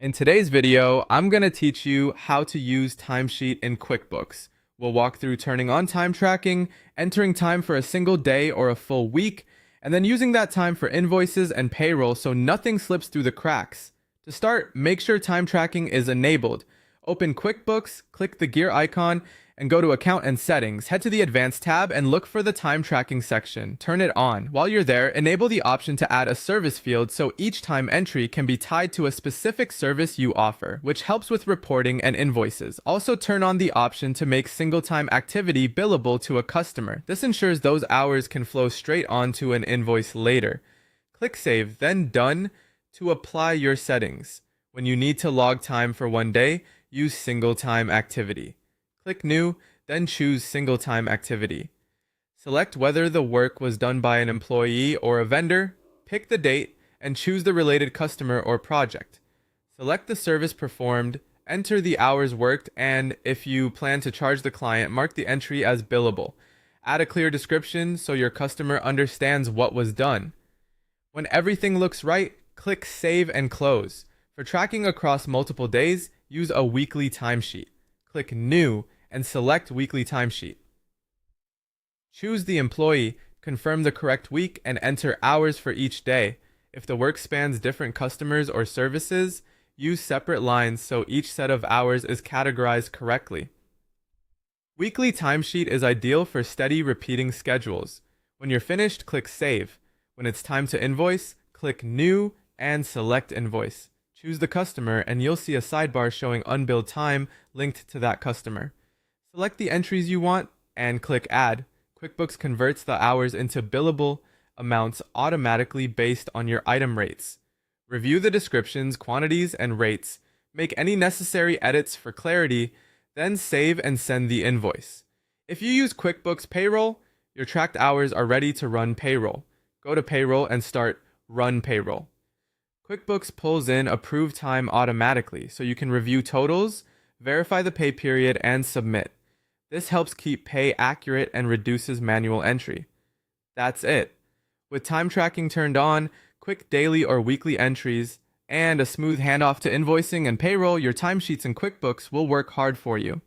In today's video, I'm going to teach you how to use Timesheet in QuickBooks. We'll walk through turning on time tracking, entering time for a single day or a full week, and then using that time for invoices and payroll so nothing slips through the cracks. To start, make sure time tracking is enabled. Open QuickBooks, click the gear icon, and go to Account and Settings. Head to the Advanced tab and look for the time tracking section. Turn it on. While you're there, enable the option to add a service field so each time entry can be tied to a specific service you offer, which helps with reporting and invoices. Also turn on the option to make single time activity billable to a customer. This ensures those hours can flow straight onto an invoice later. Click Save, then Done to apply your settings. When you need to log time for one day, use single time activity. Click New, then choose Single Time Activity. Select whether the work was done by an employee or a vendor, pick the date, and choose the related customer or project. Select the service performed, enter the hours worked, and if you plan to charge the client, mark the entry as billable. Add a clear description so your customer understands what was done. When everything looks right, click Save and Close. For tracking across multiple days, use a weekly timesheet. Click New and select Weekly Timesheet. Choose the employee, confirm the correct week, and enter hours for each day. If the work spans different customers or services, use separate lines so each set of hours is categorized correctly. Weekly Timesheet is ideal for steady repeating schedules. When you're finished, click Save. When it's time to invoice, click New and select Invoice. Choose the customer and you'll see a sidebar showing unbilled time linked to that customer. Select the entries you want and click Add. QuickBooks converts the hours into billable amounts automatically based on your item rates. Review the descriptions, quantities, and rates. Make any necessary edits for clarity, then save and send the invoice. If you use QuickBooks Payroll, your tracked hours are ready to run payroll. Go to Payroll and start Run Payroll. QuickBooks pulls in approved time automatically, so you can review totals, verify the pay period, and submit. This helps keep pay accurate and reduces manual entry. That's it. With time tracking turned on, quick daily or weekly entries, and a smooth handoff to invoicing and payroll, your timesheets in QuickBooks will work hard for you.